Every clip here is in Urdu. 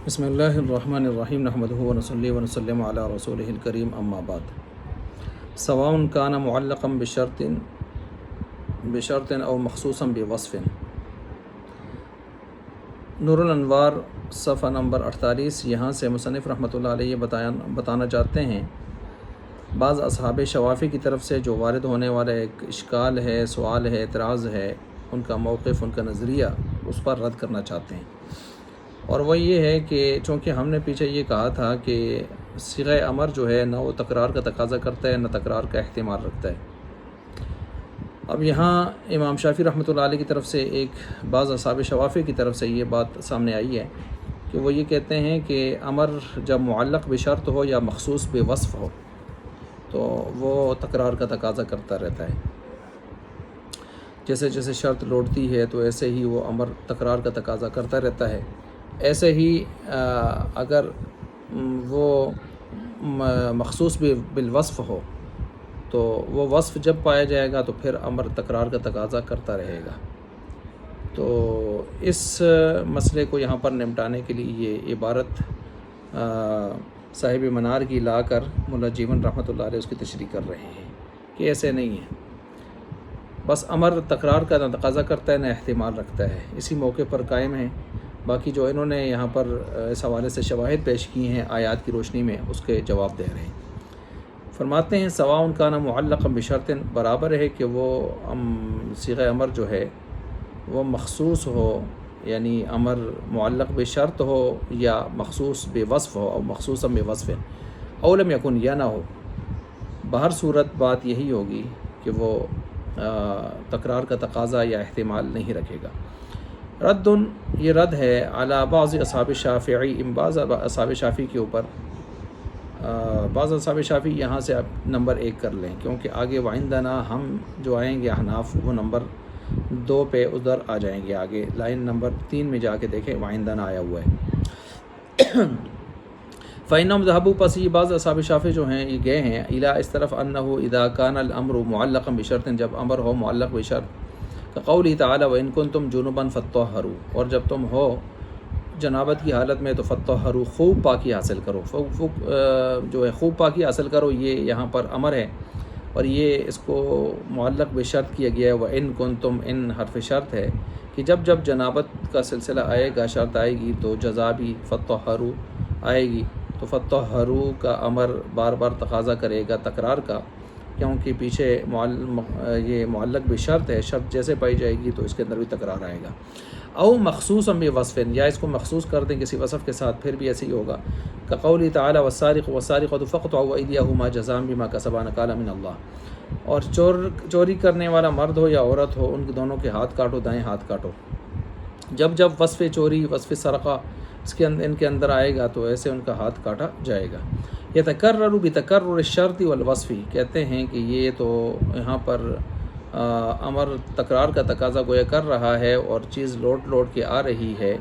بسم اللہ الرحمن الرحیم نحمدہ ونصلی ونسلم علی رسولہ الکریم اما بعد سواء کان معلقا بشرط او مخصوصا بوصف۔ نور الانوار صفحہ نمبر 48، یہاں سے مصنف رحمۃ اللہ علیہ بتانا چاہتے ہیں بعض اصحاب شوافی کی طرف سے جو وارد ہونے والا ایک اشکال ہے، سوال ہے، اعتراض ہے، ان کا موقف، ان کا نظریہ، اس پر رد کرنا چاہتے ہیں۔ اور وہ یہ ہے کہ چونکہ ہم نے پیچھے یہ کہا تھا کہ صیغہ امر جو ہے نہ وہ تکرار کا تقاضا کرتا ہے نہ تکرار کا احتمال رکھتا ہے۔ اب یہاں امام شافعی رحمۃ اللہ علیہ کی طرف سے بعض اصحاب شوافی کی طرف سے یہ بات سامنے آئی ہے کہ وہ یہ کہتے ہیں کہ امر جب معلق بشرط ہو یا مخصوص بوصف ہو تو وہ تکرار کا تقاضا کرتا رہتا ہے۔ جیسے جیسے شرط لوٹتی ہے تو ایسے ہی وہ امر تکرار کا تقاضا کرتا رہتا ہے۔ ایسے ہی اگر وہ مخصوص بالوصف ہو تو وہ وصف جب پایا جائے گا تو پھر امر تکرار کا تقاضا کرتا رہے گا۔ تو اس مسئلے کو یہاں پر نمٹانے کے لیے یہ عبارت صاحب منار کی لا کر ملا جیون رحمۃ اللہ علیہ اس کی تشریح کر رہے ہیں کہ ایسے نہیں ہے، بس امر تکرار کا نہ تقاضا کرتا ہے نہ احتمال رکھتا ہے، اسی موقع پر قائم ہے۔ باقی جو انہوں نے یہاں پر اس حوالے سے شواہد پیش کی ہیں آیات کی روشنی میں، اس کے جواب دے رہے ہیں۔ فرماتے ہیں سواء کان معلقا بشرط، برابر ہے کہ وہ صیغہ امر جو ہے وہ مخصوص ہو، یعنی امر معلق بشرط ہو یا مخصوص بوصف ہو، اور مخصوصا بوصف او لم یکن، یا نہ ہو، بہر صورت بات یہی ہوگی کہ وہ تکرار کا تقاضا یا احتمال نہیں رکھے گا۔ رد، یہ رد ہے علی بعض اصحاب شافعی، بعض اصحاب شافعی کے اوپر۔ بعض اصحاب شافعی یہاں سے آپ نمبر 1 کر لیں، کیونکہ آگے وعندنا ہم جو آئیں گے احناف وہ نمبر 2 پہ ادھر آ جائیں گے، آگے لائن نمبر 3 میں جا کے دیکھیں وعندنا آیا ہوا ہے۔ فإنهم ذهبوا، پس یہ بعض اصحاب شافعی جو ہیں یہ گئے ہیں الی اس طرف انه اذا كان الامر معلقا بشرط، جب امر ہو معلق بشرط، قولی تعالی وَإِن كُنتُمْ جُنُبًا فَطَّهَّرُوا، اور جب تم ہو جنابت کی حالت میں تو فَطَّهَّرُوا، خوب پاکی حاصل کرو۔ جو ہے خوب پاکی حاصل کرو، یہ یہاں پر امر ہے اور یہ اس کو معلق بشرط کیا گیا ہے۔ وَإِن كُنتُمْ، ان حرف شرط ہے کہ جب جب جنابت کا سلسلہ آئے گا، شرط آئے گی تو جزا بھی فَطَّهَّرُوا آئے گی، تو فَطَّهَّرُوا کا امر بار بار تقاضا کرے گا تکرار کا، کیونکہ پیچھے یہ معلق بشرط ہے، شرط جیسے پائی جائے گی تو اس کے اندر بھی تکرار آئے گا۔ او مخصوصا بوصف، یا اس کو مخصوص کر دیں کسی وصف کے ساتھ، پھر بھی ایسے ہی ہوگا۔ کقولی تعالی والسارق والسارقۃ فاقطعوا ایدیہما جزاء بما کسبا نکالا من اللہ، اور چوری کرنے والا مرد ہو یا عورت ہو، ان دونوں کے ہاتھ کاٹو، دائیں ہاتھ کاٹو۔ جب جب وصف چوری، وصف سرقہ ان کے اندر آئے گا تو ایسے ان کا ہاتھ کاٹا جائے گا۔ یتکرر بتکرر الشرط والوصف، کہتے ہیں کہ یہ تو یہاں پر امر تکرار کا تقاضا گویا کر رہا ہے اور چیز لوٹ کے آ رہی ہے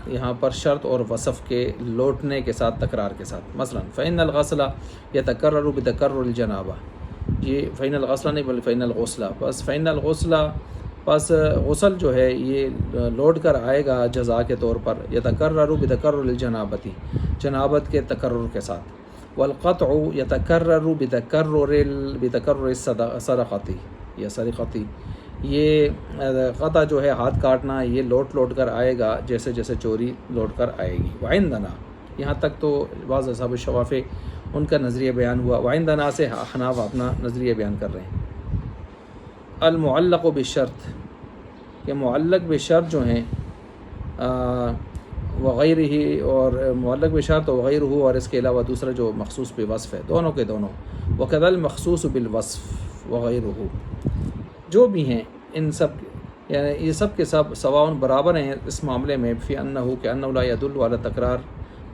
یہاں پر شرط اور وصف کے لوٹنے کے ساتھ، تکرار کے ساتھ۔ مثلا فإن الغسل یتکرر بتکرر الجنابہ، یہ فإن الغسل نہیں بلکہ فإن الغسل، بس فإن الغسل، پس غسل جو ہے یہ لوٹ کر آئے گا جزا کے طور پر، یتکرر بتکرر الجنابتی، جنابت کے تکرر کے ساتھ۔ والقطع یتکرر بتکرر السرقتی یا سرقتی، یہ قطع جو ہے ہاتھ کاٹنا، یہ لوٹ کر آئے گا جیسے جیسے چوری لوٹ کر آئے گی۔ وعندنا، یہاں تک تو بعض اصحاب شوافی ان کا نظریہ بیان ہوا، وعندنا سے احناف اپنا نظریہ بیان کر رہے ہیں۔ المعلق بالشرط، کہ معلق بشرط جو ہیں وغیرہ، اور معلق بشرط وغیرہ، اور اس کے علاوہ دوسرا جو مخصوص بوصف ہے، دونوں کے دونوں، وکذا المخصوص بالوصف وغیرہ، جو بھی ہیں ان سب، یعنی یہ سب کے سب سواء برابر ہیں اس معاملے میں، فی انہ کہ انہ لا یدل علی تکرار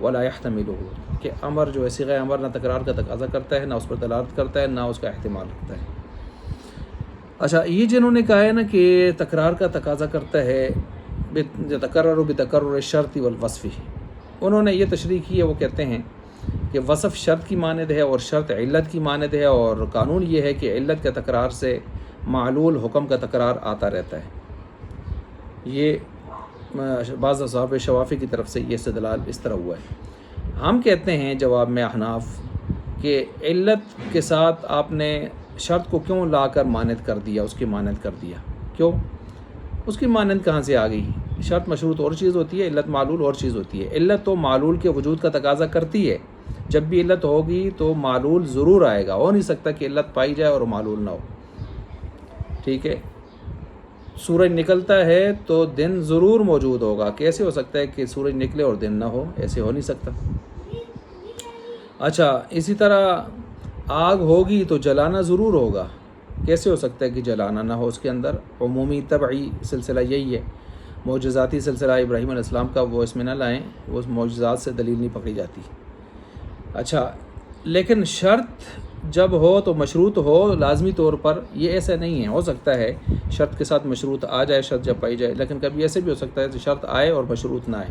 ولا یحتملہ، کہ امر جو ہے صیغہ امر نہ تکرار کا تقاضا کرتا ہے، نہ اس پر دلالت کرتا ہے، نہ اس کا احتمال رکھتا ہے۔ اچھا، یہ جنہوں نے کہا ہے نا کہ تکرار کا تقاضا کرتا ہے یتکرر بتکرر الشرط والوصف، انہوں نے یہ تشریح کی ہے، وہ کہتے ہیں کہ وصف شرط کی مانند ہے اور شرط علت کی مانند ہے، اور قانون یہ ہے کہ علت کے تکرار سے معلول حکم کا تکرار آتا رہتا ہے۔ یہ بعض اصحاب شوافی کی طرف سے یہ استدلال اس طرح ہوا ہے۔ ہم کہتے ہیں جواب میں احناف کہ علت کے ساتھ آپ نے شرط کو کیوں لا کر مانند کر دیا، اس کی مانند کر دیا، کیوں؟ اس کی مانند کہاں سے آ گئی؟ شرط مشروط اور چیز ہوتی ہے، علت معلول اور چیز ہوتی ہے۔ علت تو معلول کے وجود کا تقاضا کرتی ہے، جب بھی علت ہوگی تو معلول ضرور آئے گا، ہو نہیں سکتا کہ علت پائی جائے اور معلول نہ ہو، ٹھیک ہے؟ سورج نکلتا ہے تو دن ضرور موجود ہوگا، کیسے ہو سکتا ہے کہ سورج نکلے اور دن نہ ہو؟ ایسے ہو نہیں سکتا۔ اچھا، اسی طرح آگ ہوگی تو جلانا ضرور ہوگا، کیسے ہو سکتا ہے کہ جلانا نہ ہو؟ اس کے اندر عمومی طبعی سلسلہ یہی ہے۔ معجزاتی سلسلہ ابراہیم علیہ السلام کا وہ اس میں نہ لائیں، وہ معجزات سے دلیل نہیں پکڑی جاتی۔ اچھا، لیکن شرط جب ہو تو مشروط ہو لازمی طور پر، یہ ایسا نہیں ہے۔ ہو سکتا ہے شرط کے ساتھ مشروط آ جائے، شرط جب پائی جائے، لیکن کبھی ایسے بھی ہو سکتا ہے کہ شرط آئے اور مشروط نہ آئے۔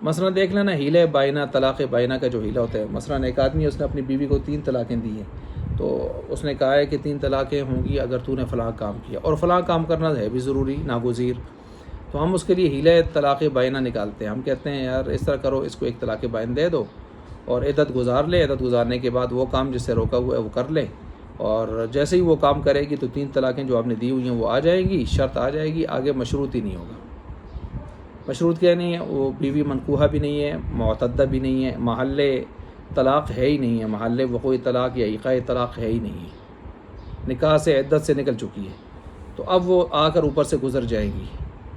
مثلا دیکھ لینا ہیلہ بائنہ، طلاق بائنہ کا جو ہیلہ ہوتا ہے، مثلا ایک آدمی اس نے اپنی بیوی کو 3 طلاقیں دی ہیں، تو اس نے کہا ہے کہ 3 طلاقیں ہوں گی اگر تو نے فلاں کام کیا، اور فلاں کام کرنا ہے بھی ضروری، ناگزیر، تو ہم اس کے لیے ہیلہ طلاق بائنہ نکالتے ہیں۔ ہم کہتے ہیں یار اس طرح کرو، اس کو 1 طلاق بائن دے دو اور عدت گزار لے، عدت گزارنے کے بعد وہ کام جس سے روکا ہوا ہے وہ کر لے، اور جیسے ہی وہ کام کرے گی تو 3 طلاقیں جو آپ نے دی ہوئی ہیں وہ آ جائیں گی، شرط آ جائے گی، آگے مشروط ہی نہیں ہوگا۔ مشروط کیا نہیں ہے؟ وہ بیوی منکوحہ بھی نہیں ہے، معتدہ بھی نہیں ہے، محل طلاق ہے ہی نہیں ہے، محل وقوع طلاق یا ایقاع طلاق ہے ہی نہیں ہے، نکاح سے عدت سے نکل چکی ہے، تو اب وہ آ کر اوپر سے گزر جائے گی۔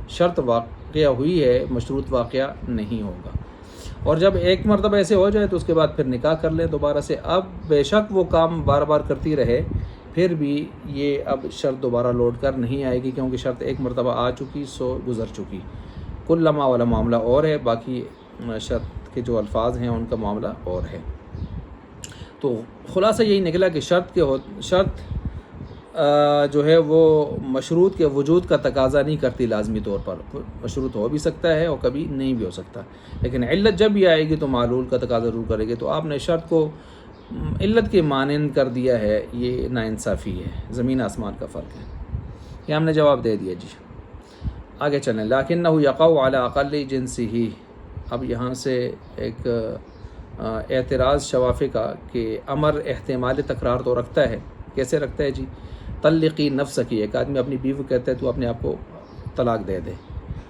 شرط واقعہ ہوئی ہے، مشروط واقعہ نہیں ہوگا۔ اور جب ایک مرتبہ ایسے ہو جائے تو اس کے بعد پھر نکاح کر لیں دوبارہ سے، اب بے شک وہ کام بار بار کرتی رہے، پھر بھی یہ اب شرط دوبارہ لوٹ کر نہیں آئے گی، کیونکہ شرط ایک مرتبہ آ چکی سو گزر چکی۔ کل لمحہ والا معاملہ اور ہے، باقی شرط کے جو الفاظ ہیں ان کا معاملہ اور ہے۔ تو خلاصہ یہی نکلا کہ شرط جو ہے وہ مشروط کے وجود کا تقاضا نہیں کرتی لازمی طور پر، مشروط ہو بھی سکتا ہے اور کبھی نہیں بھی ہو سکتا، لیکن علت جب بھی آئے گی تو معلول کا تقاضا ضرور کرے گی۔ تو آپ نے شرط کو علت کے مانند کر دیا ہے، یہ ناانصافی ہے، زمین آسمان کا فرق ہے۔ یہ ہم نے جواب دے دیا جی۔ آگے چلیں، لکنہ یقع علی اقل جنسہ۔ اب یہاں سے ایک اعتراض شوافی کا کہ امر احتمال تکرار تو رکھتا ہے، کیسے رکھتا ہے جی؟ طلقی نفسکی، ایک آدمی اپنی بیوی کو کہتا ہے تو اپنے آپ کو طلاق دے دے،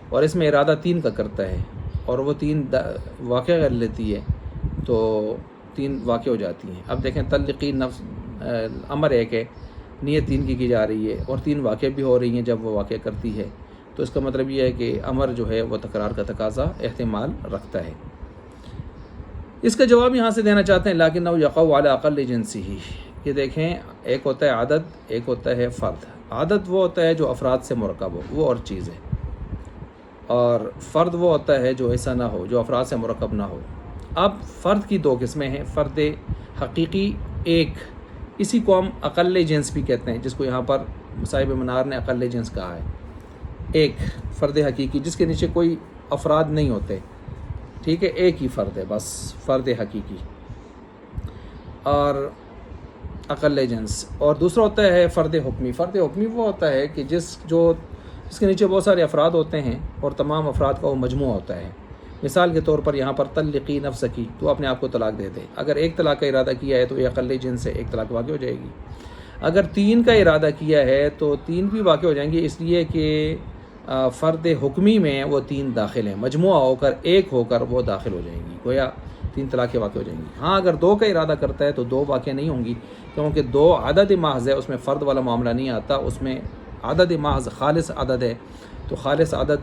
اور اس میں ارادہ 3 کا کرتا ہے، اور وہ 3 واقع کر لیتی ہے تو 3 واقع ہو جاتی ہیں۔ اب دیکھیں طلقی نفس، امر ایک ہے، نیت 3 کی جا رہی ہے اور 3 واقع بھی ہو رہی ہیں جب وہ واقع کرتی ہے، تو اس کا مطلب یہ ہے کہ امر جو ہے وہ تکرار کا تقاضا احتمال رکھتا ہے۔ اس کا جواب یہاں سے دینا چاہتے ہیں لکنہ یقع علی اقل جنسہ۔ یہ دیکھیں، ایک ہوتا ہے عدد، ایک ہوتا ہے فرد۔ عدد وہ ہوتا ہے جو افراد سے مرکب ہو، وہ اور چیز ہے، اور فرد وہ ہوتا ہے جو ایسا نہ ہو، جو افراد سے مرکب نہ ہو۔ اب فرد کی 2 قسمیں ہیں، فرد حقیقی ایک، اسی کو ہم اقل جنس بھی کہتے ہیں، جس کو یہاں پر صاحب منار نے اقل جنس کہا ہے۔ ایک فرد حقیقی جس کے نیچے کوئی افراد نہیں ہوتے، ٹھیک ہے، ایک ہی فرد ہے بس، فرد حقیقی اور اقل جنس۔ اور دوسرا ہوتا ہے فرد حکمی۔ فرد حکمی وہ ہوتا ہے کہ جس کے نیچے بہت سارے افراد ہوتے ہیں اور تمام افراد کا وہ مجموعہ ہوتا ہے۔ مثال کے طور پر یہاں پر طلقی نفسکی، تو اپنے آپ کو طلاق دے دے۔ اگر 1 طلاق کا ارادہ کیا ہے تو یہ اقل جنس سے 1 طلاق واقع ہو جائے گی۔ اگر 3 کا ارادہ کیا ہے تو 3 بھی واقع ہو جائیں گے، اس لیے کہ فرد حکمی میں وہ 3 داخل ہیں، مجموعہ ہو کر 1 ہو کر وہ داخل ہو جائیں گی، گویا 3 طلاقیں واقع ہو جائیں گی۔ ہاں اگر 2 کا ارادہ کرتا ہے تو 2 واقع نہیں ہوں گی، کیونکہ 2 عدد محض ہے، اس میں فرد والا معاملہ نہیں آتا، اس میں عدد محض خالص عدد ہے، تو خالص عدد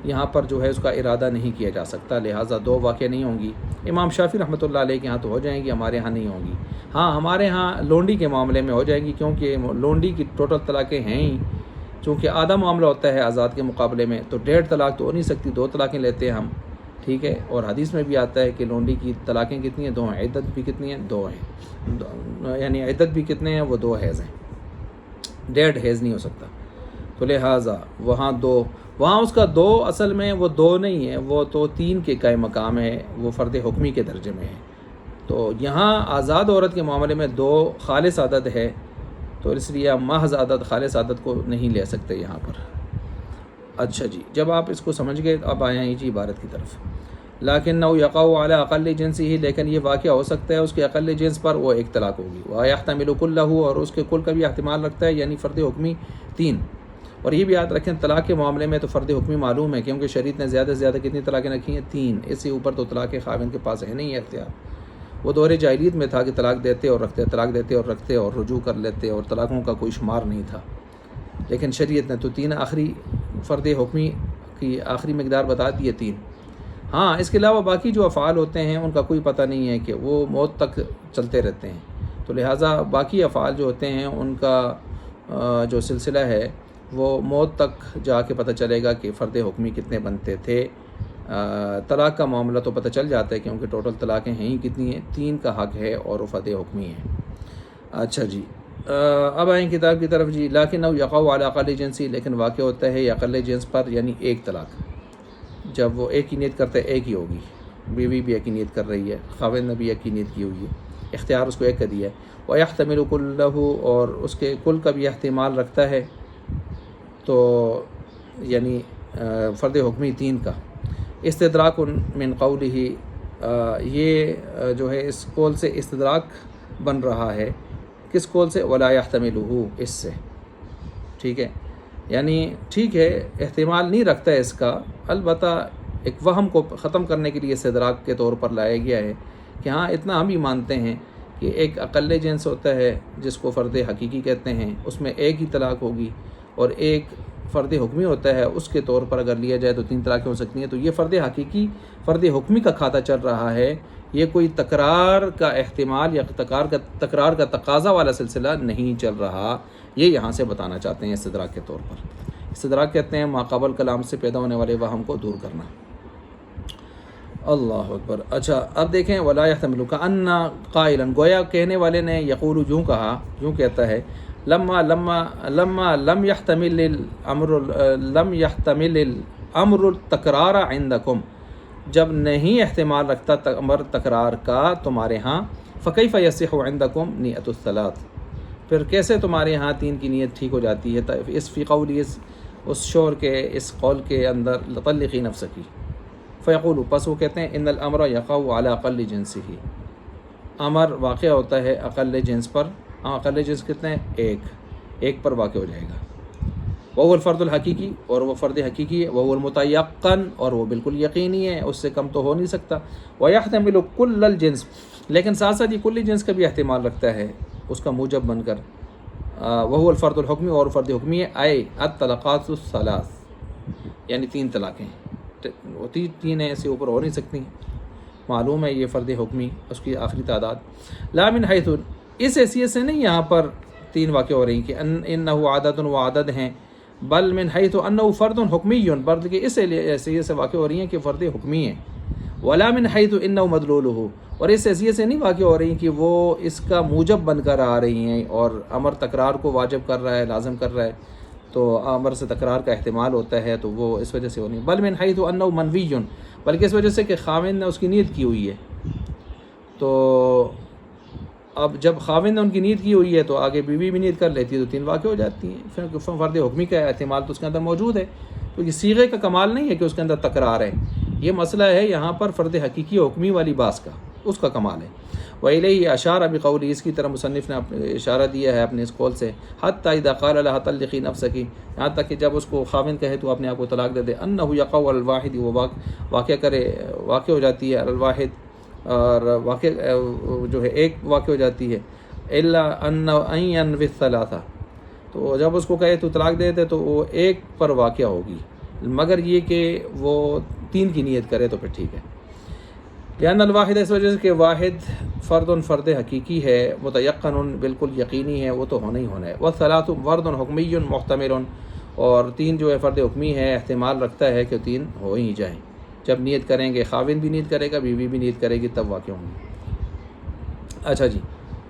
یہاں پر جو ہے اس کا ارادہ نہیں کیا جا سکتا، لہٰذا 2 واقع نہیں ہوں گی۔ امام شافعی رحمۃ اللہ علیہ کے یہاں تو ہو جائیں گی، ہمارے ہاں نہیں ہوں گی۔ ہاں ہمارے ہاں لونڈی کے معاملے میں ہو جائیں گی، کیونکہ لونڈی کی ٹوٹل طلاقیں ہیں ہی، چونکہ آدھا معاملہ ہوتا ہے آزاد کے مقابلے میں، تو 1.5 طلاق تو ہو نہیں سکتی، 2 طلاقیں لیتے ہیں ہم، ٹھیک ہے۔ اور حدیث میں بھی آتا ہے کہ لونڈی کی طلاقیں کتنی ہیں؟ 2 ہیں، عدت بھی کتنی ہیں؟ 2 ہیں، یعنی عدت بھی کتنے ہیں؟ وہ 2 حیض ہیں، 1.5 حیض نہیں ہو سکتا، تو لہٰذا وہاں اس کا 2 اصل میں وہ 2 نہیں ہے، وہ تو 3 کے قائم مقام ہے، وہ فرد حکمی کے درجے میں ہے۔ تو یہاں آزاد عورت کے معاملے میں 2 خالص عدد ہے، تو اس لیے ہم محض عدد خالص عدد کو نہیں لے سکتے یہاں پر۔ اچھا جی، جب آپ اس کو سمجھ گئے اب آئے ہیں جی عبارت کی طرف. لیکنہ یقع علی اقل جنسی ہی، لیکن یہ واقعہ ہو سکتا ہے اس کے اقل جنس پر، وہ ایک طلاق ہوگی. ویحتمل کلہ، اور اس کے کل کا بھی احتمال رکھتا ہے، یعنی فرد حکمی 3. اور یہ بھی یاد رکھیں طلاق کے معاملے میں تو فرد حکمی معلوم ہے، کیونکہ شریعت نے زیادہ سے زیادہ کتنی طلاقیں رکھی ہیں؟ 3. اس سے اوپر تو طلاق خاوند کے پاس ہے نہیں ہے اختیار. وہ دور جاہلیت میں تھا کہ طلاق دیتے اور رکھتے، طلاق دیتے اور رکھتے اور رجوع کر لیتے، اور طلاقوں کا کوئی شمار نہیں تھا. لیکن شریعت نے تو 3 آخری فرد حکمی کی آخری مقدار بتا دی ہے 3. ہاں، اس کے علاوہ باقی جو افعال ہوتے ہیں ان کا کوئی پتہ نہیں ہے کہ وہ موت تک چلتے رہتے ہیں، تو لہٰذا باقی افعال جو ہوتے ہیں ان کا جو سلسلہ ہے وہ موت تک جا کے پتہ چلے گا کہ فرد حکمی کتنے بنتے تھے. طلاق کا معاملہ تو پتہ چل جاتا ہے، کیونکہ ٹوٹل طلاقیں ہیں ہی کتنی ہیں؟ 3 کا حق ہے اور وہ فرد حکمی ہے. اچھا جی، اب آئیں کتاب کی طرف جی. لیکن یقع علی اقل جنسی، لیکن واقع ہوتا ہے یہ اقل جنس پر، یعنی ایک طلاق. جب وہ ایک ہی نیت کرتا ہے ایک ہی ہوگی. بیوی بھی ایک ہی نیت کر رہی ہے، خاوند نے بھی ایک ہی نیت کی ہوئی ہے، اختیار اس کو ایک کا دیا ہے. ویحتمل کلہ، اور اس کے کل کا بھی احتمال رکھتا ہے، تو یعنی فرد حکمی 3 کا. استدراک من قولہ، یہ جو ہے اس قول سے استدراک بن رہا ہے. کس قول سے؟ ولا یحتملہ، اس سے. ٹھیک ہے، یعنی ٹھیک ہے احتمال نہیں رکھتا ہے اس کا، البتہ ایک وہم کو ختم کرنے کے لیے استدراک کے طور پر لایا گیا ہے کہ ہاں اتنا ہم ہی مانتے ہیں کہ ایک اقل جنس ہوتا ہے جس کو فرد حقیقی کہتے ہیں، اس میں ایک ہی طلاق ہوگی، اور ایک فرد حکمی ہوتا ہے اس کے طور پر اگر لیا جائے تو 3 طلاقیں ہو سکتی ہیں. تو یہ فرد حقیقی فرد حکمی کا کھاتا چل رہا ہے، یہ کوئی تکرار کا احتمال یا تکرار کا تقاضا والا سلسلہ نہیں چل رہا. یہ یہاں سے بتانا چاہتے ہیں استدراک کے طور پر. استدراک کہتے ہیں ماقبل کلام سے پیدا ہونے والے وہم کو دور کرنا. اللہ اکبر. اچھا اب دیکھیں، ولا یحتمل کأن قائلا، گویا کہنے والے نے یقول یوں کہا، یوں کہتا ہے، لما لم يحتمل الامر التکرار عندکم، جب نہیں احتمال رکھتا امر تکرار کا تمہارے ہاں، فکیف یصح عندکم نیت الثلاث، پھر کیسے تمہارے ہاں 3 کی نیت ٹھیک ہو جاتی ہے؟ اس فی قولی، اس شور کے اس قول کے اندر، لطلقی نفسکی. فیقول، پس وہ کہتے ہیں، ان الامر یقع علی اقل جنسہ، امر واقع ہوتا ہے اقل جنس پر. اقل جنس کتنے ہیں؟ ایک پر واقع ہو جائے گا. وہ الفرد الحقیقی، اور وہ فرد حقیقی ہے. وہ المتیقن، اور وہ بالکل یقینی ہے، اس سے کم تو ہو نہیں سکتا. ویحتمل کل الجنس، لیکن ساتھ ساتھ یہ کل جنس کا بھی احتمال رکھتا ہے اس کا موجب بن کر. وہ الفرد الحکمی، اور فرد حکمی ہے. آئے الطلقات الثلاث، یعنی 3 طلاقیں ہوتی، 3 ہیں، ایسے اوپر ہو نہیں سکتی. معلوم ہے یہ فرد حکمی اس کی آخری تعداد. لا من حیث، اس حیثیت سے نہیں یہاں پر 3 واقع ہو رہی کہ انہ عدد و عدد ہیں، بل من حیث انہ فرد حکمی، بلکہ اس حیثیت سے واقع ہو رہی ہیں کہ فرد حکمی ہیں. ولا من حیث انہ مدلولہ، اور اس حیثیت سے نہیں واقع ہو رہی کہ وہ اس کا موجب بن کر آ رہی ہیں، اور امر تکرار کو واجب کر رہا ہے، لازم کر رہا ہے، تو امر سے تکرار کا احتمال ہوتا ہے، تو وہ اس وجہ سے ہو نہیں. بل من حیث انہ منوی، بلکہ اس وجہ سے کہ خاوند نے اس کی نیت کی ہوئی ہے. تو اب جب خاوند نے ان کی نیت کی ہوئی ہے تو آگے بیوی بھی نیت کر لیتی ہے، تو 3 واقع ہو جاتی ہیں. پھر فرد حکمی کا احتمال تو اس کے اندر موجود ہے، تو یہ صیغے کا کمال نہیں ہے کہ اس کے اندر تکرار ہے. یہ مسئلہ ہے یہاں پر فرد حقیقی حکمی والی باس کا، اس کا کمال ہے. وَإِلَيْهِ أَشَارَ بِقَوْلِهِ، اس کی طرح مصنف نے اشارہ دیا ہے اپنے اس قول سے. حَتَّى إِذَا قَالَ لَهَا طَلِّقِي نَفْسَكِ، یہاں تک کہ جب اس کو خاوند کہے تو اپنے آپ کو طلاق دے دے. أَنَّهُ يَقَعُ عَلَى الْوَاحِدِ، وہ واقع ہو جاتی ہے الواحد، اور واقع جو ہے ایک واقع ہو جاتی ہے. إِلَّا أَن يَنْوِي الثَّلَاثَ، تو جب اس کو کہے تو طلاق دے دے تو وہ ایک پر واقع ہوگی، مگر یہ کہ وہ 3 کی نیت کرے تو پھر ٹھیک ہے. لأن الواحد، اس وجہ سے کہ واحد فرد حقیقی ہے، متیقن بالکل یقینی ہے، وہ تو ہونا ہی ہونا ہے. والثلاث فرد حکمی محتمل، اور 3 جو ہے فرد حکمی ہے، احتمال رکھتا ہے کہ 3 ہو ہی جائیں. جب نیت کریں گے، خاوند بھی نیت کرے گا، بیوی بھی نیت کرے گی، تب واقع ہوں گے. اچھا جی،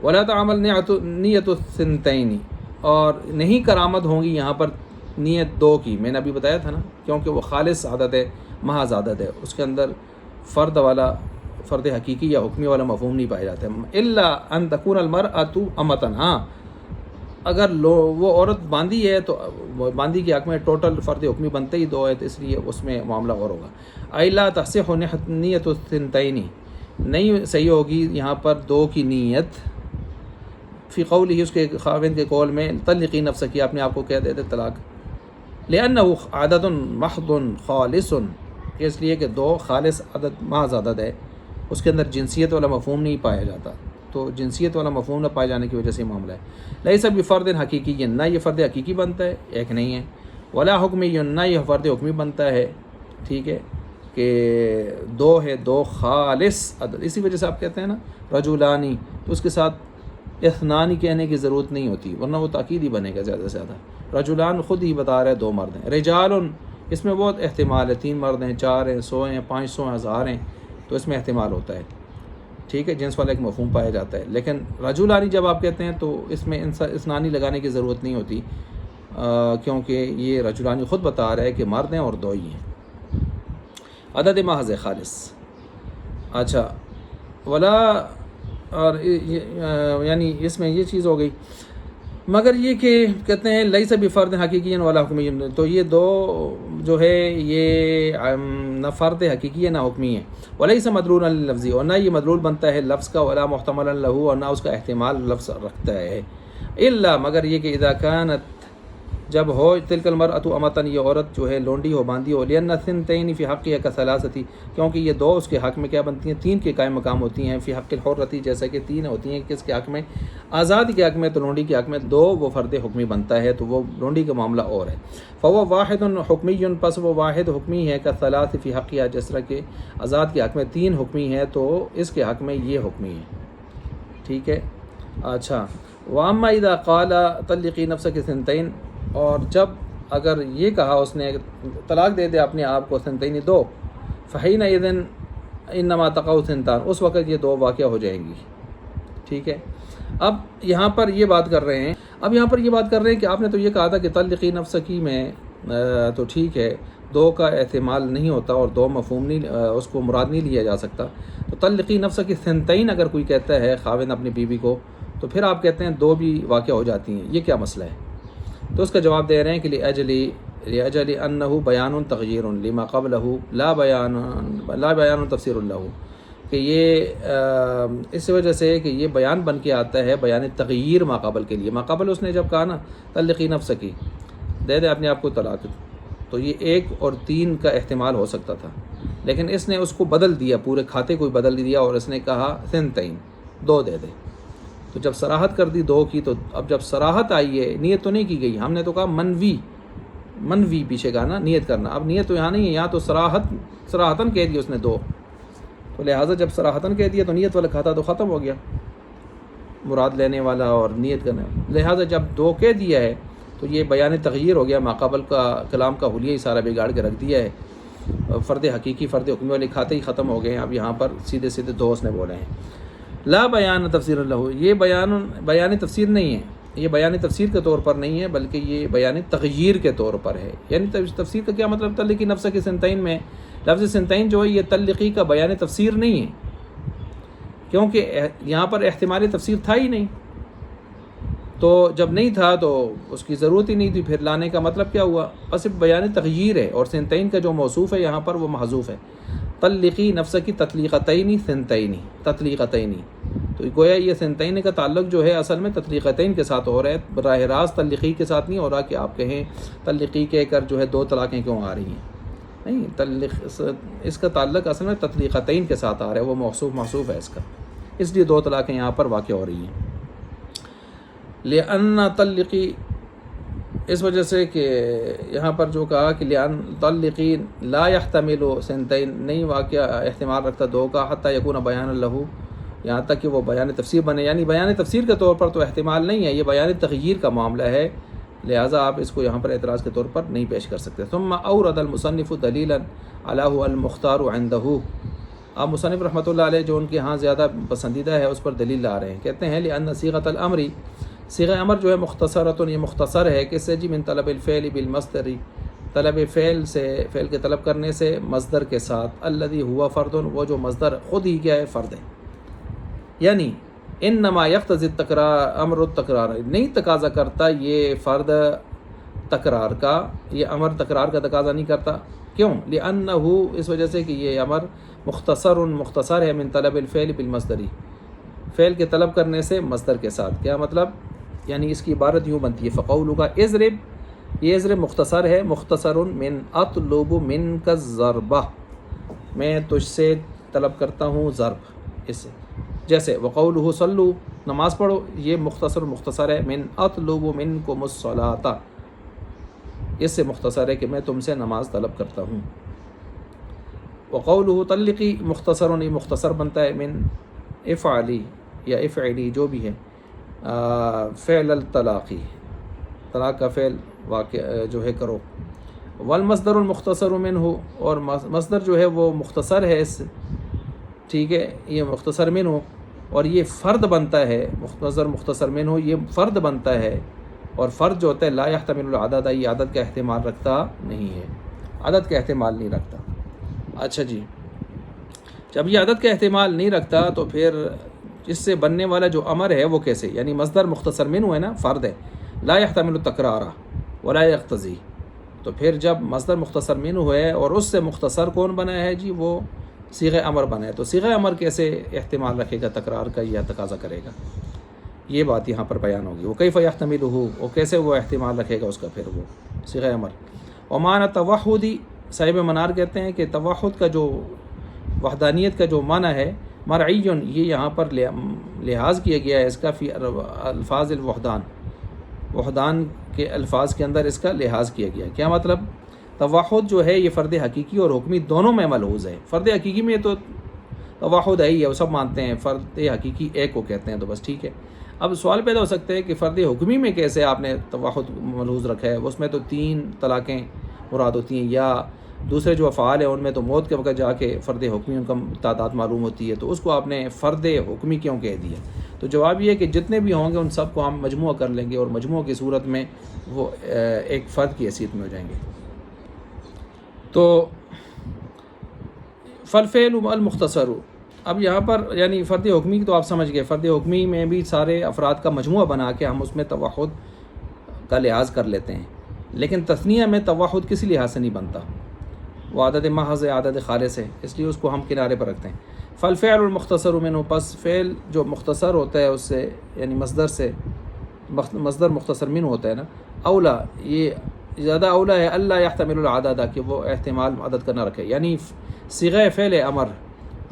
ولا تعمل نیت الثنتین، اور نہیں کرامت ہوں گی یہاں پر نیت 2 کی. میں نے ابھی بتایا تھا نا، کیونکہ وہ خالص عادت ہے، محض عادت ہے، اس کے اندر فرد حقیقی یا حکمی والا مفہوم نہیں پایا جاتا ہے. الا ان تکون المرأۃ امتن، ہاں اگر وہ عورت باندھی ہے تو باندھی کے حق میں ٹوٹل فرد حکمی بنتے ہی دو ہے، تو اس لیے اس میں معاملہ اور ہوگا۔ ایلا تصح نیت الثنتین، نہیں صحیح ہوگی یہاں پر دو کی نیت، فی قولی، اس کے خاوند کے قول میں، طلقی نفسکی، اپنے آپ کو کہہ دیتے طلاق، لأنہ عدد محض خالص، اس لیے کہ دو خالص عدد محض عدد ہے، اس کے اندر جنسیت والا مفہوم نہیں پایا جاتا، تو جنسیت والا مفہوم نہ پائے جانے کی وجہ سے معاملہ ہے۔ لیس بفرد حقیقی، نہ یہ فرد حقیقی بنتا ہے، ایک نہیں ہے، ولا حکمی، نہ یہ فرد حکمی بنتا ہے، ٹھیک ہے، کہ دو ہے، دو خالص عدد، اسی وجہ سے آپ کہتے ہیں نا رجولانی، تو اس کے ساتھ اثنانی کہنے کی ضرورت نہیں ہوتی، ورنہ وہ تاکید ہی بنے گا زیادہ سے زیادہ۔ رجولان خود ہی بتا رہے دو مرد ہیں، رجال اس میں بہت احتمال ہے، 3 مرد ہیں، 4 ہیں، 100 ہیں، 500 ہیں، 1000 ہیں، تو اس میں احتمال ہوتا ہے، ٹھیک ہے، جنس والا ایک مفہوم پایا جاتا ہے۔ لیکن رجولانی جب آپ کہتے ہیں تو اس میں اثنانی لگانے کی ضرورت نہیں ہوتی، کیونکہ یہ رجولانی خود بتا رہا ہے کہ مرد ہیں اور دو ہی ہیں، عدد محض خالص۔ اچھا، ولا، اور یعنی اس میں یہ چیز ہو گئی، مگر یہ کہ کہتے ہیں لیس بفرد حقیقی ولا حکمی، تو یہ دو جو ہے یہ نہ فرد حقیقی ہے نہ حکمی ہے، ولیس مدلول لفظی، اور نہ یہ مدلول بنتا ہے لفظ کا، ولا محتمل لہ، اور نہ اس کا احتمال لفظ رکھتا ہے، الا مگر یہ کہ اذا كانت، جب ہو تلک المرأۃ امتن، یہ عورت جو ہے لونڈی ہو، باندھی ہو، لأن الثنتین فی حقها كثلاثة، کیونکہ یہ دو اس کے حق میں کیا بنتی ہیں، 3 کے قائم مقام ہوتی ہیں، فی حق الحرۃ، جیسا کہ 3 ہوتی ہیں کس کے حق میں، آزاد کے حق میں، تو لونڈی کے حق میں 2 وہ فرد حکمی بنتا ہے، تو وہ لونڈی کا معاملہ اور ہے، فهو واحد حکمی، پس وہ واحد حکمی ہے، كالثلاث فی حقها، جس طرح کہ آزاد کے حق میں 3 حکمی ہے، تو اس کے حق میں یہ حکمی ہے، ٹھیک ہے۔ اچھا، واما اذا قال طلقی نفسک ثنتین، اور جب اگر یہ کہا اس نے طلاق دے دے اپنے آپ کو، ثنتین 2، فحینئذ انما تقع ثنتان، اس وقت یہ 2 واقع ہو جائیں گی، ٹھیک ہے۔ اب یہاں پر یہ بات کر رہے ہیں، کہ آپ نے تو یہ کہا تھا کہ طلقی نفسکی میں تو ٹھیک ہے 2 کا احتمال نہیں ہوتا اور 2 مفہوم نہیں، اس کو مراد نہیں لیا جا سکتا، تو طلقی نفسکی ثنتین اگر کوئی کہتا ہے خاوند اپنی بیوی کو، تو پھر آپ کہتے ہیں 2 بھی واقع ہو جاتی ہیں، یہ کیا مسئلہ ہے؟ تو اس کا جواب دے رہے ہیں کہ لأجل انه بیان تغییر لما قبله لا بیان تفسیر له، کہ یہ اس وجہ سے کہ یہ بیان بن کے آتا ہے بیان تغییر ما قبل کے لیے۔ ما قبل اس نے جب کہا نا طلقی نفسکی، دے دے اپنے آپ کو طلاق، تو یہ 1 اور 3 کا احتمال ہو سکتا تھا، لیکن اس نے اس کو بدل دیا، پورے کھاتے کو بدل دیا، اور اس نے کہا ثنتین 2 دے دے، تو جب صراحت کر دی 2 کی، تو اب جب صراحت آئی ہے، نیت تو نہیں کی گئی، ہم نے تو کہا منوی پیچھے کہا نا نیت کرنا، اب نیت تو یہاں نہیں ہے، یہاں تو صراحتاً کہہ دیا اس نے 2، تو لہٰذا جب صراحتاً کہہ دیا تو نیت والا کھاتا تو ختم ہو گیا، مراد لینے والا اور نیت کرنے والا، لہٰذا جب 2 کہہ دیا ہے تو یہ بیان تغییر ہو گیا، ماقبل کا کلام کا حلیہ ہی سارا بگاڑ کے رکھ دیا ہے، فرد حقیقی فرد حکمی والے کھاتے ہی ختم ہو گئے ہیں، اب یہاں پر سیدھے 2 اس نے بولے ہیں۔ لا بیان تفسیر لہ، یہ بیان تفسیر نہیں ہے، یہ بیان تفسیر کے طور پر نہیں ہے، بلکہ یہ بیان تغییر کے طور پر ہے۔ یعنی تفسیر کا کیا مطلب؟ طلقی نفسک ثنتین میں لفظ ثنتین جو ہے یہ طلقی کا بیان تفسیر نہیں ہے، کیونکہ یہاں پر احتمال تفسیر تھا ہی نہیں، تو جب نہیں تھا تو اس کی ضرورت ہی نہیں تھی، پھر لانے کا مطلب کیا ہوا؟ بس بیان تغییر ہے، اور ثنتین کا جو موصوف ہے یہاں پر وہ محذوف ہے، طلقی نفسکی تطلیقتین ثنتین، تطلیقتین، تو گویا یہ ثنتین کا تعلق جو ہے اصل میں تطلیقتین کے ساتھ ہو رہا ہے، براہ راست طلقی کے ساتھ نہیں ہو رہا کہ آپ کہیں طلقی کہہ کر جو ہے 2 طلاقیں کیوں آ رہی ہیں، نہیں، اس کا تعلق اصل میں تطلیقتین کے ساتھ آ رہا ہے، وہ موصوف ہے اس کا، اس لیے 2 طلاقیں یہاں پر واقع ہو رہی ہیں۔ لأن طلقی، اس وجہ سے کہ یہاں پر جو کہا کہ لأن طلقی لا يحتمل ثنتین، نہیں واقع احتمال رکھتا 2 کا، حتی یکون بیان لہ، یہاں تک کہ وہ بیان تفسیر بنے، یعنی بیان تفسیر کے طور پر تو احتمال نہیں ہے، یہ بیان تغییر کا معاملہ ہے، لہٰذا آپ اس کو یہاں پر اعتراض کے طور پر نہیں پیش کر سکتے۔ ثم اورد المصنف دلیلا علی هو المختار عنده، آپ مصنف رحمۃ اللہ علیہ جو ان کے ہاں زیادہ پسندیدہ ہے اس پر دلیل لا رہے ہیں، کہتے ہیں لأن صیغۃ الامر، صیغہ امر جو ہے مختصرۃ، یہ مختصر ہے، کس سے جی؟ من طلب الفعل بالمصدر، طلب فعل سے، فعل کے طلب کرنے سے مصدر کے ساتھ، الذی ہوا فرد، وہ جو مصدر خود ہی کیا ہے؟ فرد ہے، یعنی انما یقتضی التکرار امر التکرار، نہیں تقاضا کرتا یہ فرد تکرار کا، یہ امر تکرار کا تقاضا نہیں کرتا. کیوں؟ لأنہ، اس وجہ سے کہ یہ امر مختصر ہے من طلب الفعل بالمصدری، فعل کے طلب کرنے سے مصدر کے ساتھ. کیا مطلب؟ یعنی اس کی عبارت یوں بنتی ہے فقولک اضرب، یہ اضرب مختصر ہے، مختصر من اطلب منک الضربہ، میں تجھ سے طلب کرتا ہوں ضرب. اس سے جیسے وقولہ صلو، نماز پڑھو، یہ مختصر ہے من اطلب منکم الصلاۃ، اس سے مختصر ہے کہ میں تم سے نماز طلب کرتا ہوں. وقولہ طلقی، مختصر بنتا ہے من افعلی یا افعلی جو بھی ہے، فعل الطلاقی، طلاق کا فعل واقع جو ہے کرو. والمصدر المختصر منہ، اور مصدر جو ہے وہ مختصر ہے اس سے، ٹھیک ہے، یہ مختصر منہ، اور یہ فرد بنتا ہے، مختصر منہ یہ فرد بنتا ہے، اور فرد جو ہوتا ہے لا یحتمل العدد، یہ عدد کا احتمال رکھتا نہیں ہے، عدد کا احتمال نہیں رکھتا. اچھا جی، جب یہ عدد کا احتمال نہیں رکھتا تو پھر اس سے بننے والا جو امر ہے وہ کیسے؟ یعنی مصدر مختصر منہ ہے نا، فرد ہے، لا یحتمل التکرار ولا یقتضی، تو پھر جب مصدر مختصر منہ ہے اور اس سے مختصر کون بنا ہے جی؟ وہ صیغہ امر بنا ہے، تو صیغہ امر کیسے احتمال رکھے گا تکرار کا یا تقاضا کرے گا؟ یہ بات یہاں پر بیان ہوگی. وہ کیف یحتملہ، وہ کیسے وہ احتمال رکھے گا اس کا پھر وہ صیغہ امر. ومعنی توحدی، صاحب منار کہتے ہیں کہ توحد کا جو وحدانیت کا جو معنی ہے مرعی، یہ یہاں پر لحاظ کیا گیا ہے اس کا فی الفاظ الوحدان، وحدان کے الفاظ کے اندر اس کا لحاظ کیا گیا. کیا مطلب؟ توحد جو ہے یہ فرد حقیقی اور حکمی دونوں میں ملحوظ ہے. فرد حقیقی میں تو توحد ہے ہی ہے، وہ سب مانتے ہیں، فرد حقیقی ایک کو کہتے ہیں، تو بس ٹھیک ہے. اب سوال پیدا ہو سکتا ہے کہ فرد حکمی میں کیسے آپ نے توحد ملحوظ رکھا ہے؟ اس میں تو 3 طلاقیں مراد ہوتی ہیں، یا دوسرے جو افعال ہیں ان میں تو موت کے وقت جا کے فرد حکمی ان کا تعداد معلوم ہوتی ہے، تو اس کو آپ نے فرد حکمی کیوں کہہ دیا؟ تو جواب یہ ہے کہ جتنے بھی ہوں گے ان سب کو ہم مجموعہ کر لیں گے، اور مجموعہ کی صورت میں وہ ایک فرد کی حیثیت میں ہو جائیں گے. تو فالفعل المختصر، اب یہاں پر یعنی فرد حکمی تو آپ سمجھ گئے، فرد حکمی میں بھی سارے افراد کا مجموعہ بنا کے ہم اس میں توحد کا لحاظ کر لیتے ہیں، لیکن تثنیہ میں توحد کسی لحاظ سے نہیں بنتا، وہ عدد محض ہے، عدد خالص ہے، اس لیے اس کو ہم کنارے پر رکھتے ہیں. فالفعل المختصر منہ، پس فعل جو مختصر ہوتا ہے اس سے، یعنی مصدر سے، مصدر مختصر منہ ہوتا ہے نا، اولا، یہ زیادہ اولا ہے اللہ یحتمل العدد، کہ وہ احتمال عدد کا نہ رکھے. یعنی صیغہ فعل امر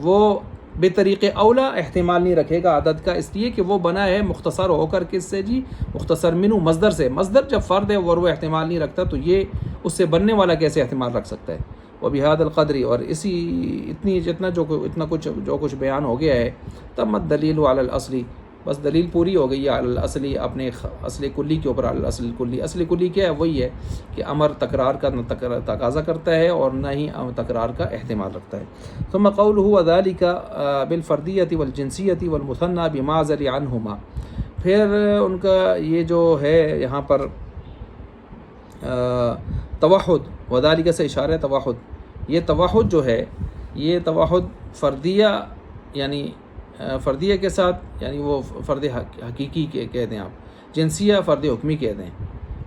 وہ بطریق اولا احتمال نہیں رکھے گا عدد کا، اس لیے کہ وہ بنا ہے مختصر ہو کر کس سے جی؟ مختصر منہ، مصدر سے. مصدر جب فرد ہے اور وہ احتمال نہیں رکھتا تو یہ اس سے بننے والا کیسے احتمال رکھ سکتا ہے؟ وبہذا القدر، اور اتنا کچھ بیان ہو گیا ہے. تمت دلیل علی الاصلی، بس دلیل پوری ہو گئی ہے علی الاصلی، اپنے اصل کلی کے اوپر. علی الاصل کلی، اصل کلی کیا ہے؟ وہی ہے کہ امر تکرار کا نہ تقاضا کرتا ہے اور نہ ہی تکرار کا احتمال رکھتا ہے. ثم قولہ وذلک بالفردیۃ والجنسیۃ والمثنى بمعزل عنہما، پھر ان کا یہ جو ہے یہاں پر توحد، وذالک سے اشارہ ہے توحد، یہ توحد جو ہے یہ توحد فردیہ، یعنی فردیہ کے ساتھ، یعنی وہ فرد حقیقی کہہ دیں آپ، جنسیہ فرد حکمی کہہ دیں،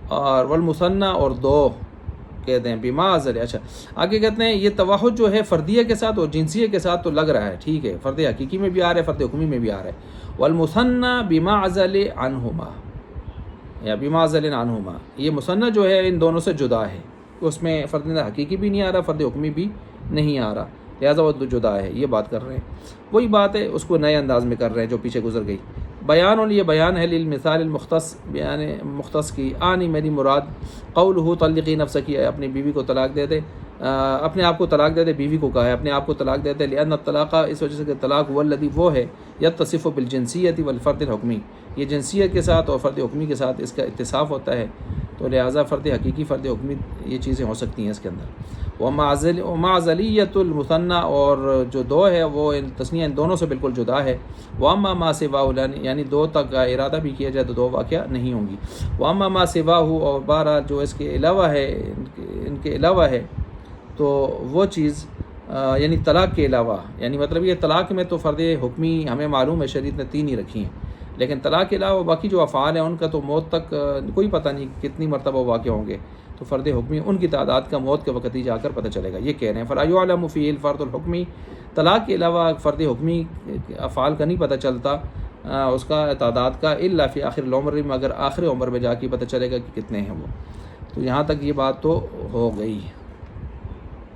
اور والمثنى اور 2 کہہ دیں بمعزل. اچھا آگے کہتے ہیں یہ توحد جو ہے فردیہ کے ساتھ اور جنسیہ کے ساتھ تو لگ رہا ہے، ٹھیک ہے، فرد حقیقی میں بھی آ رہا ہے، فرد حکمی میں بھی آ رہا ہے. والمثنى بمعزل عنہما یا بمعزل عنہما، یہ مثنى جو ہے ان دونوں سے جدا ہے، اس میں فرد حقیقی بھی نہیں آ رہا، فرد حکمی بھی نہیں آ رہا، لہٰذا وہ جدا ہے. یہ بات کر رہے ہیں، وہی بات ہے، اس کو نئے انداز میں کر رہے ہیں جو پیچھے گزر گئی. بیان، اور یہ بیان ہے للمثال المختص، بیان مختص کی. آنی میری مراد قولہ طلقی نفسکی، اپنی بیوی کو طلاق دے دے، اپنے آپ کو طلاق دے دے، بیوی کو کہا ہے اپنے آپ کو طلاق دے دے. لأن الطلاق، اس وجہ سے کہ طلاق هو الذی، وہ ہے یتصف بالجنسیۃ والفرد الحکمی، یہ جنسیت کے ساتھ اور فرد حکمی کے ساتھ اس کا اتصاف ہوتا ہے، تو لہٰذا فرد حقیقی فرد حکمی یہ چیزیں ہو سکتی ہیں اس کے اندر. ومعزلیۃ المثنى، اور جو 2 ہے وہ تثنیہ ان دونوں سے بالکل جدا ہے. واما ما سواہ، یعنی 2 تک کا ارادہ بھی کیا جائے تو 2 واقعہ نہیں ہوں گی. واما ما سواہ، اور بارہ جو اس کے علاوہ ہے، ان کے علاوہ ہے، تو وہ چیز یعنی طلاق کے علاوہ، یعنی مطلب یہ طلاق میں تو فرد حکمی ہمیں معلوم ہے شریعت نے 3 ہی رکھی ہیں، لیکن طلاق کے علاوہ باقی جو افعال ہیں ان کا تو موت تک کوئی پتہ نہیں کتنی مرتبہ واقع ہوں گے، تو فرد حکمی ان کی تعداد کا موت کے وقت ہی جا کر پتہ چلے گا، یہ کہہ رہے ہیں فلا یعلم فی الفرد الحکمی، طلاق کے علاوہ فرد حکمی افعال کا نہیں پتہ چلتا اس کا تعداد کا، الا فی آخر العمر، مگر آخر عمر میں جا کے پتہ چلے گا کہ کتنے ہیں وہ. تو یہاں تک یہ بات تو ہو گئی.